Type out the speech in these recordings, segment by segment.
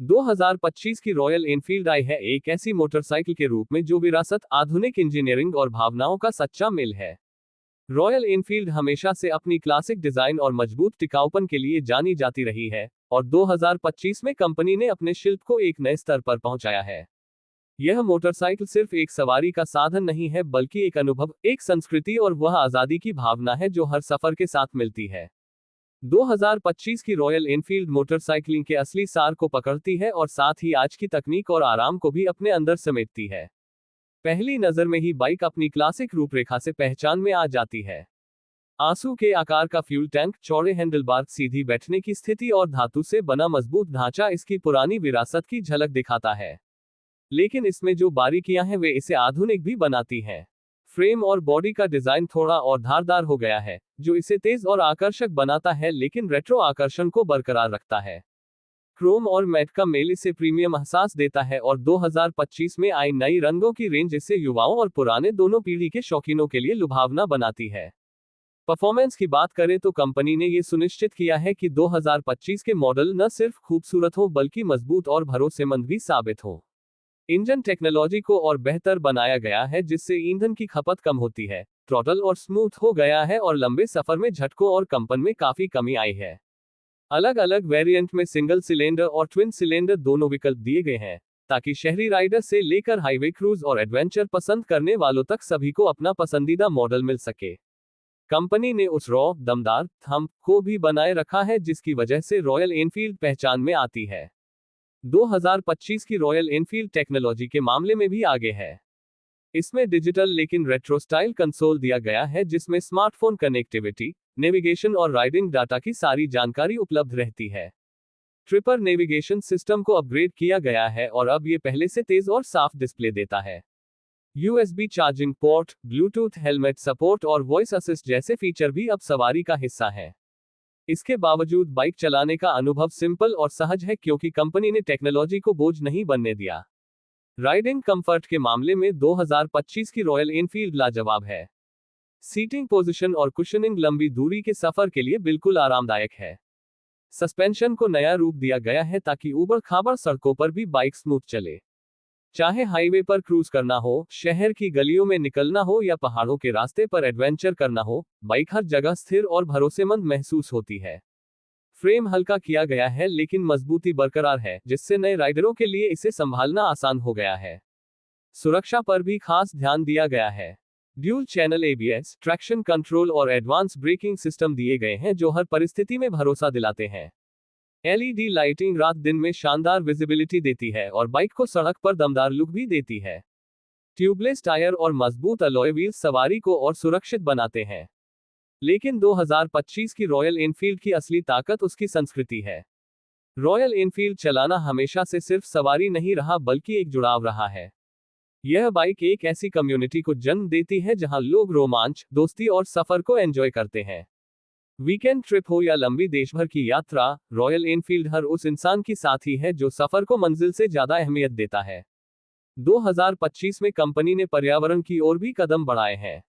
2025 की royal Enfield आई है एक ऐसी मोटरसाइकिल के रूप में जो विरासत, आधुनिक इंजीनियरिंग और भावनाओं का सच्चा मेल है। रॉयल एनफील्ड हमेशा से अपनी क्लासिक डिजाइन और मजबूत टिकाऊपन के लिए जानी जाती रही है, और 2025 में कंपनी ने अपने शिल्प को एक नए स्तर पर पहुंचाया है। यह मोटरसाइकिल सिर्फ एक सवारी का साधन नहीं है, बल्कि एक अनुभव, एक संस्कृति और वह आजादी की भावना है जो हर सफर के साथ मिलती है। 2025 की रॉयल एनफील्ड मोटरसाइकिलिंग के असली सार को पकड़ती है और साथ ही आज की तकनीक और आराम को भी अपने अंदर समेटती है। पहली नजर में ही बाइक अपनी क्लासिक रूपरेखा से पहचान में आ जाती है। आंसू के आकार का फ्यूल टैंक, चौड़े हैंडलबार, सीधी बैठने की स्थिति और धातु से बना मजबूत ढांचा इसकी पुरानी विरासत की झलक दिखाता है। लेकिन इसमें जो बारीकियां हैं वे इसे आधुनिक भी बनाती हैं। फ्रेम और बॉडी का डिजाइन थोड़ा और धारदार हो गया है, जो इसे तेज और आकर्षक बनाता है लेकिन रेट्रो आकर्षण को बरकरार रखता है। क्रोम और मैट का मेल इसे प्रीमियम एहसास देता है और 2025 में आई नई रंगों की रेंज इसे युवाओं और पुराने दोनों पीढ़ी के शौकीनों के लिए लुभावना बनाती है। परफॉर्मेंस की बात करें तो कंपनी ने यह सुनिश्चित किया है कि 2025 के मॉडल न सिर्फ खूबसूरत हो बल्कि मजबूत और भरोसेमंद भी साबित हो। इंजन टेक्नोलॉजी को और बेहतर बनाया गया है जिससे ईंधन की खपत कम होती है, थ्रॉटल और स्मूथ हो गया है और लंबे सफर में झटकों और कंपन में काफी कमी आई है। अलग अलग वेरिएंट में सिंगल सिलेंडर और ट्विन सिलेंडर दोनों विकल्प दिए गए हैं, ताकि शहरी राइडर से लेकर हाईवे क्रूज और एडवेंचर पसंद करने वालों तक सभी को अपना पसंदीदा मॉडल मिल सके। कंपनी ने उस रॉ, दमदार थंब को भी बनाए रखा है जिसकी वजह से रॉयल एनफील्ड पहचान में आती है। 2025 की रॉयल एनफील्ड टेक्नोलॉजी के मामले में भी आगे है। इसमें डिजिटल लेकिन रेट्रो स्टाइल कंसोल दिया गया है जिसमें स्मार्टफोन कनेक्टिविटी, नेविगेशन और राइडिंग डाटा की सारी जानकारी उपलब्ध रहती है। ट्रिपर नेविगेशन सिस्टम को अपग्रेड किया गया है और अब ये पहले से तेज और साफ डिस्प्ले देता है। USB charging port, Bluetooth helmet support और वॉइस असिस्ट जैसे फीचर भी अब सवारी का हिस्सा हैं। इसके बावजूद बाइक चलाने का अनुभव सिंपल और सहज है क्योंकि कंपनी ने टेक्नोलॉजी को बोझ नहीं बनने दिया। राइडिंग कंफर्ट के मामले में 2025 की रॉयल एनफील्ड लाजवाब है। सीटिंग पोजीशन और कुशनिंग लंबी दूरी के सफर के लिए बिल्कुल आरामदायक है। सस्पेंशन को नया रूप दिया गया है ताकि ऊबड़-खाबड़ सड़कों पर भी बाइक स्मूथ चले। चाहे हाईवे पर क्रूज करना हो, शहर की गलियों में निकलना हो या पहाड़ों के रास्ते पर एडवेंचर करना हो, बाइक हर जगह स्थिर और भरोसेमंद महसूस होती है। फ्रेम हल्का किया गया है लेकिन मजबूती बरकरार है, जिससे नए राइडरों के लिए इसे संभालना आसान हो गया है। सुरक्षा पर भी खास ध्यान दिया गया है। Dual channel ABS, traction control और एडवांस ब्रेकिंग सिस्टम दिए गए हैं जो हर परिस्थिति में भरोसा दिलाते हैं। एलईडी लाइटिंग रात दिन में शानदार विजिबिलिटी देती है और बाइक को सड़क पर दमदार लुक भी देती है। ट्यूबलेस टायर और मजबूत अलॉय व्हील्स सवारी को और सुरक्षित बनाते हैं। लेकिन 2025 की रॉयल एनफील्ड की असली ताकत उसकी संस्कृति है। रॉयल एनफील्ड चलाना हमेशा से सिर्फ सवारी नहीं रहा बल्कि एक जुड़ाव रहा है। यह बाइक एक ऐसी कम्युनिटी को जन्म देती है जहां लोग रोमांच, दोस्ती और सफर को एंजॉय करते हैं। वीकेंड ट्रिप हो या लंबी देशभर की यात्रा, रॉयल एनफील्ड हर उस इंसान की साथी है जो सफर को मंजिल से ज्यादा अहमियत देता है। 2025 में कंपनी ने पर्यावरण की ओर भी कदम बढ़ाए हैं।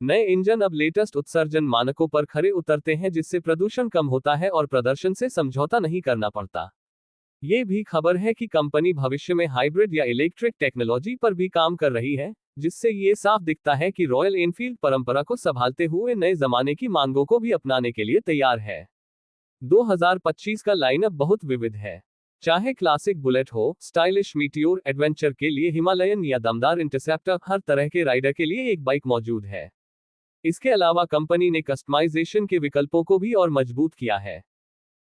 नए इंजन अब लेटेस्ट उत्सर्जन मानकों पर खरे उतरते हैं जिससे प्रदूषण कम होता है और प्रदर्शन से समझौता नहीं करना पड़ता। ये भी खबर है कि कंपनी भविष्य में हाइब्रिड या इलेक्ट्रिक टेक्नोलॉजी पर भी काम कर रही है, जिससे ये साफ दिखता है कि रॉयल एनफील्ड परंपरा को संभालते हुए नए जमाने की मांगों को भी अपनाने के लिए तैयार है। 2025 का लाइनअप बहुत विविध है। चाहे क्लासिक बुलेट हो, स्टाइलिश मीटियोर, एडवेंचर के लिए हिमालयन या दमदार इंटरसेप्टर, हर तरह के राइडर के लिए एक बाइक मौजूद है। इसके अलावा कंपनी ने कस्टमाइजेशन के विकल्पों को भी और मजबूत किया है।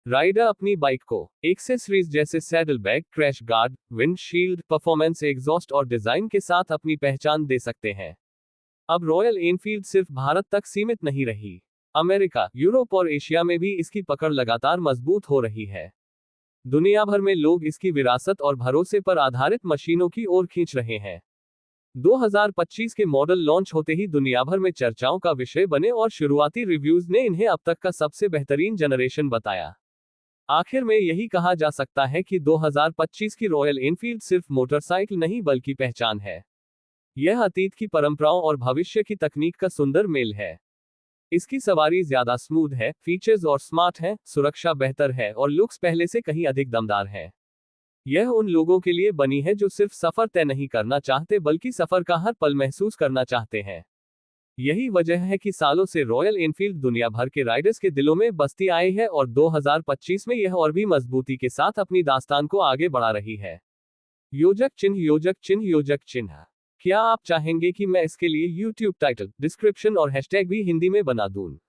राइडर अपनी बाइक को एक्सेसरीज जैसे saddle bag, crash guard, windshield, performance exhaust और डिजाइन के साथ अपनी पहचान दे सकते हैं। अब रॉयल एनफील्ड सिर्फ भारत तक सीमित नहीं रही। अमेरिका, यूरोप और एशिया में भी इसकी पकड़ लगातार मजबूत हो रही है। दुनिया भर में लोग इसकी विरासत और भरोसे पर आधारित मशीनों की ओर खींच रहे हैं। 2025 के मॉडल लॉन्च होते ही दुनिया भर में चर्चाओं का विषय बने और शुरुआती रिव्यूज ने इन्हें अब तक का सबसे बेहतरीन जनरेशन बताया। आखिर में यही कहा जा सकता है कि 2025 की रॉयल एनफील्ड सिर्फ मोटरसाइकिल नहीं बल्कि पहचान है। यह अतीत की परंपराओं और भविष्य की तकनीक का सुंदर मेल है। इसकी सवारी ज्यादा स्मूथ है, फीचर्स और स्मार्ट हैं, सुरक्षा बेहतर है और लुक्स पहले से कहीं अधिक दमदार है। यह उन लोगों के लिए बनी है जो सिर्फ सफर तय नहीं करना चाहते बल्कि सफर का हर पल महसूस करना चाहते हैं। यही वजह है कि सालों से रॉयल एनफील्ड दुनिया भर के राइडर्स के दिलों में बसती आई है और 2025 में यह और भी मजबूती के साथ अपनी दास्तान को आगे बढ़ा रही है। योजक चिन्ह, योजक चिन्ह, योजक चिन्ह। क्या आप चाहेंगे कि मैं इसके लिए YouTube टाइटल, डिस्क्रिप्शन और हैशटैग भी हिंदी में बना दूं?